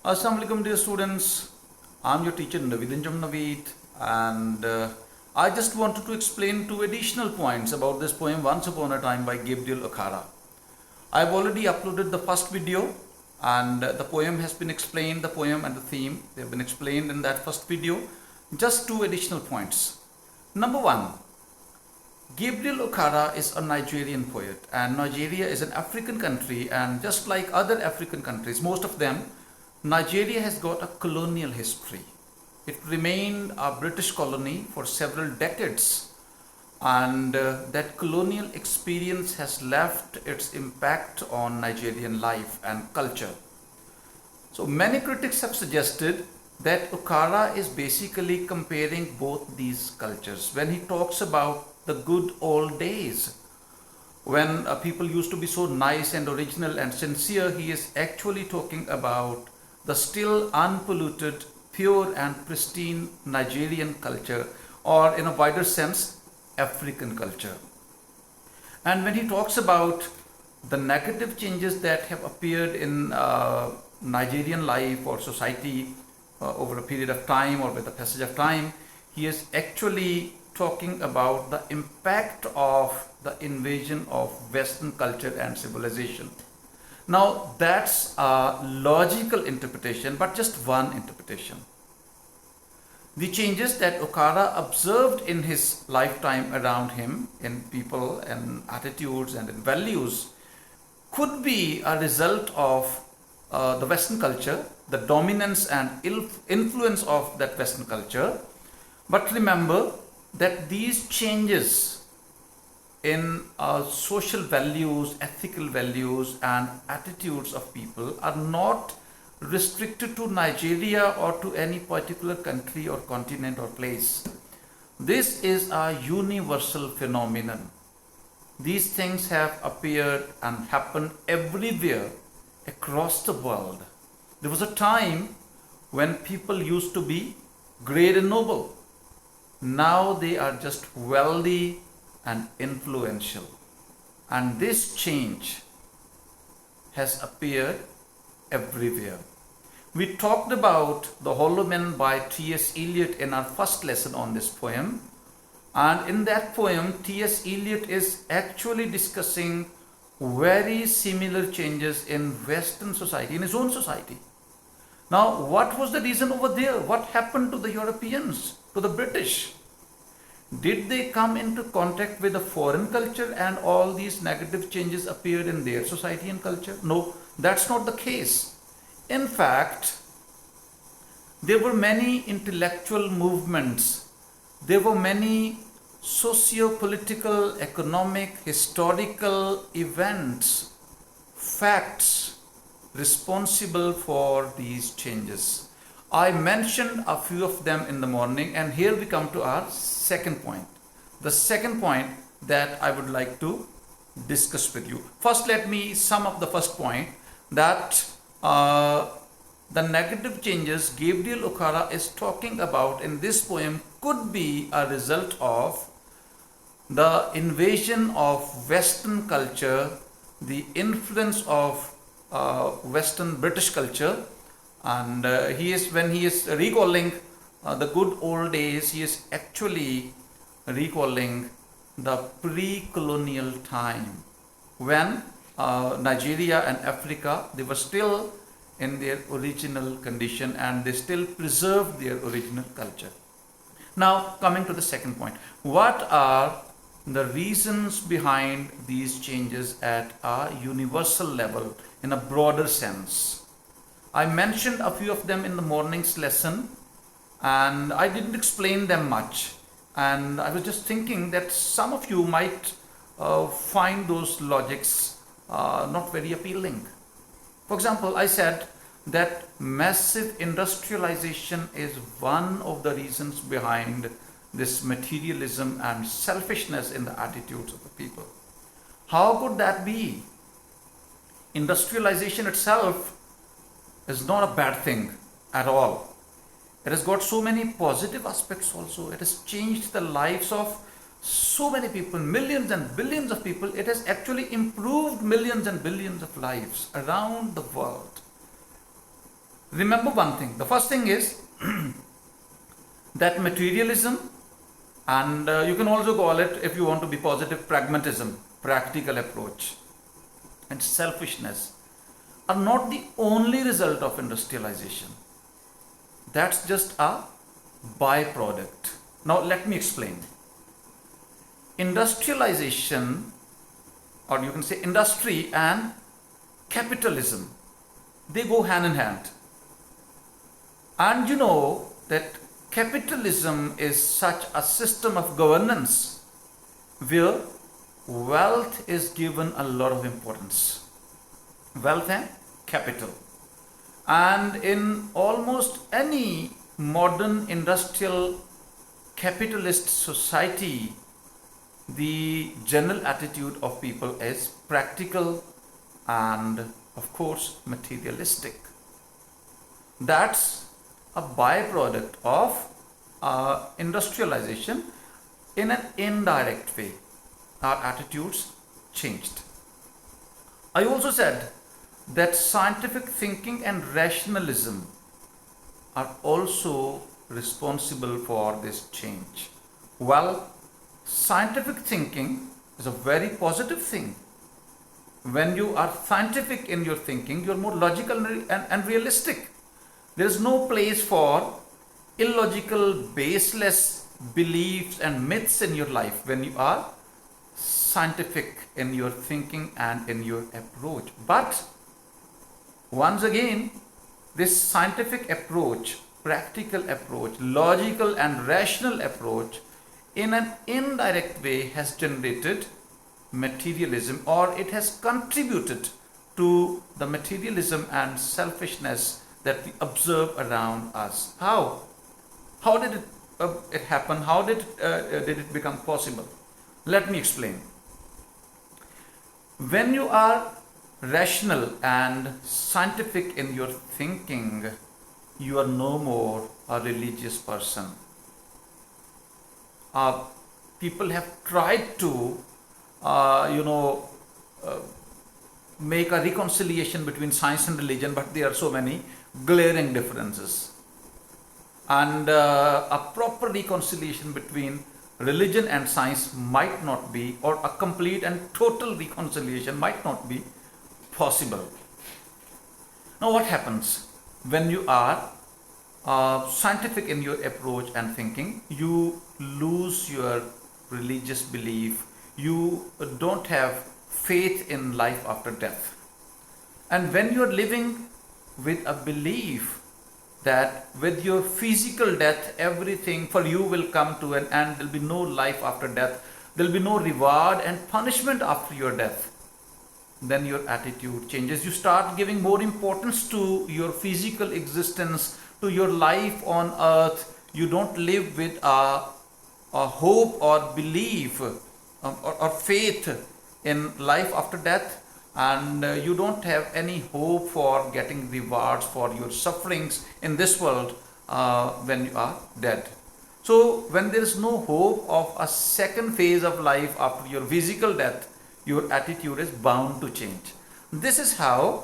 Assalamu alaikum dear students. I'm your teacher Naveed and I just wanted to explain two additional points about this poem Once Upon a Time by Gabriel Olade. I've already uploaded the first video and the poem has been explained, the poem and the theme, they have been explained in that first video. Just two additional points. Number one, Gabriel Olade is a Nigerian poet and Nigeria is an African country, and just like other African countries, most of them, Nigeria has got a colonial history. It remained a British colony for several decades, and that colonial experience has left its impact on Nigerian life and culture. So many critics have suggested that Olade is basically comparing both these cultures when he talks about the good old days when people used to be so nice and original and sincere. He is actually talking about the still unpolluted, pure and pristine Nigerian culture, or in a wider sense, African culture. And when he talks about the negative changes that have appeared in Nigerian life or society over a period of time or with the passage of time, he is actually talking about the impact of the invasion of Western culture and civilization. Now that's a logical interpretation, but just one interpretation. The changes that Olade observed in his lifetime around him in people and attitudes and in values could be a result of the Western culture, the dominance and influence of that Western culture. But remember that these changes in social values, ethical values and attitudes of people are not restricted to Nigeria or to any particular country or continent or place. This is a universal phenomenon. These things have appeared and happened everywhere across the world. There was a time when people used to be great and noble. Now they are just wealthy and influential. And this change has appeared everywhere. We talked about The Hollow Men by T.S. Eliot in our first lesson on this poem. And in that poem, T.S. Eliot is actually discussing very similar changes in Western society, in his own society. Now, what was the reason over there? What happened to the Europeans, to the British? Did they come into contact with a foreign culture and all these negative changes appeared in their society and culture? No, that's not the case. In fact, there were many intellectual movements, there were many socio-political, economic, historical events, facts responsible for these changes. I mentioned a few of them in the morning, and here we come to our second point. The second point that I would like to discuss with you. First, let me sum up the first point, that the negative changes Gabriel Olade is talking about in this poem could be a result of the invasion of Western culture, the influence of Western British culture, and when he is recalling the good old days, he is actually recalling the pre-colonial time when Nigeria and Africa, they were still in their original condition and they still preserved their original culture. Now, coming to the second point, what are the reasons behind these changes at a universal level in a broader sense? I mentioned a few of them in the morning's lesson and I didn't explain them much, and I was just thinking that some of you might find those logics not very appealing. For example, I said that massive industrialization is one of the reasons behind this materialism and selfishness in the attitudes of the people. How could that be? Industrialization itself is not a bad thing at all. It has got so many positive aspects also. It has changed the lives of so many people, millions and billions of people. It has actually improved millions and billions of lives around the world. Remember one thing. The first thing is that materialism, and you can also call it, if you want to be positive, pragmatism, practical approach, and selfishness are not the only result of industrialization. That's just a byproduct. Now, let me explain. Industrialization, or you can say industry and capitalism, they go hand in hand. And you know that capitalism is such a system of governance where wealth is given a lot of importance. Wealth and capital. And in almost any modern industrial capitalist society, the general attitude of people is practical and, of course, materialistic. That's a byproduct of industrialization. In an indirect way, our attitudes changed. I also said that scientific thinking and rationalism are also responsible for this change. Well, scientific thinking is a very positive thing. When you are scientific in your thinking, you're more logical and realistic. There is no place for illogical, baseless beliefs and myths in your life when you are scientific in your thinking and in your approach. But once again, this scientific approach, practical approach, logical and rational approach, in an indirect way has generated materialism, or it has contributed to the materialism and selfishness that we observe around us. How? How did it happen? How did it become possible? Let me explain. When you are rational and scientific in your thinking, you are no more a religious person. People have tried to, make a reconciliation between science and religion, but there are so many glaring differences. And a proper reconciliation between religion and science might not be, or a complete and total reconciliation might not be possible. Now, what happens when you are scientific in your approach and thinking? You lose your religious belief. You don't have faith in life after death. And when you are living with a belief that with your physical death, everything for you will come to an end, there will be no life after death, there will be no reward and punishment after your death, then your attitude changes. You start giving more importance to your physical existence, to your life on earth. You don't live with a hope or belief or faith in life after death, and you don't have any hope for getting rewards for your sufferings in this world when you are dead. So when there is no hope of a second phase of life after your physical death, your attitude is bound to change. This is how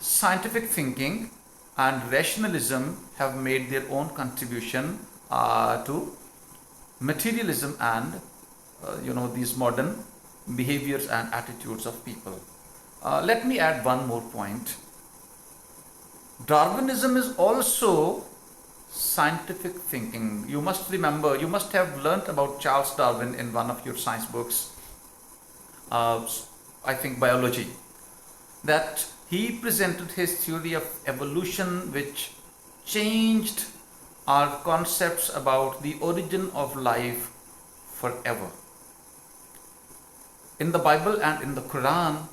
scientific thinking and rationalism have made their own contribution to materialism and these modern behaviors and attitudes of people. Let me add one more point. Darwinism is also scientific thinking. You must remember, you must have learnt about Charles Darwin in one of your science books, I think biology, that he presented his theory of evolution, which changed our concepts about the origin of life forever. In the Bible and in the Quran,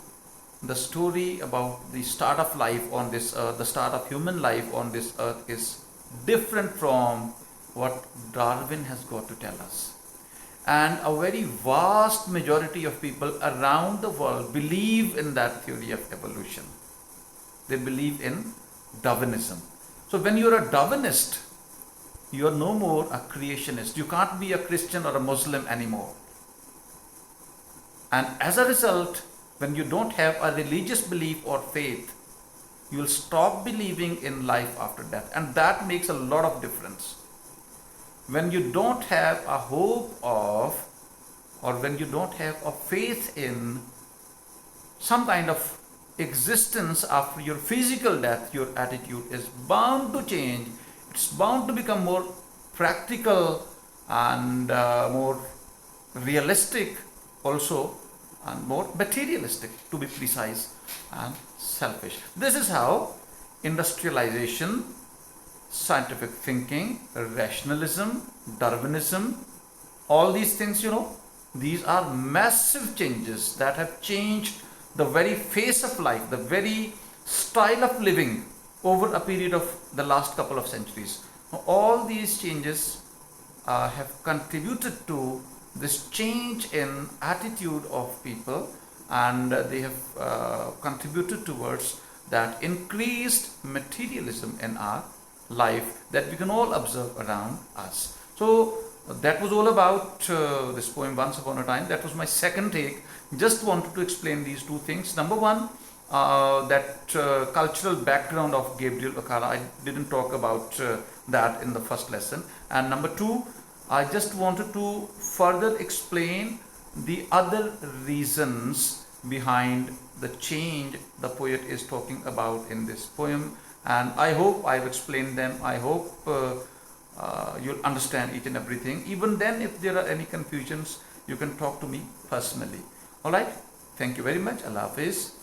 the story about the start of life on this earth, the start of human life on this earth, is different from what Darwin has got to tell us. And a very vast majority of people around the world believe in that theory of evolution. They believe in Darwinism. So when you're a Darwinist, you're no more a creationist. You can't be a Christian or a Muslim anymore. And as a result, when you don't have a religious belief or faith, You'll stop believing in life after death, and that makes a lot of difference. When you don't have a hope of, or when you don't have a faith in some kind of existence after your physical death, your attitude is bound to change. It's bound to become more practical and more realistic also, and more materialistic, to be precise, and selfish. This is how industrialization, scientific thinking, rationalism, Darwinism, all these things, these are massive changes that have changed the very face of life, the very style of living over a period of the last couple of centuries. Now, all these changes have contributed to this change in attitude of people, and they have contributed towards that increased materialism in our life that we can all observe around us. So that was all about this poem Once Upon a Time. That was my second take. Just wanted to explain these two things. Number one, that cultural background of Gabriel Olade. I didn't talk about that in the first lesson. And number two, I just wanted to further explain the other reasons behind the change the poet is talking about in this poem. And I hope I've explained them. I hope you'll understand each and everything. Even then, if there are any confusions, you can talk to me personally. All right. Thank you very much. Allah Hafiz.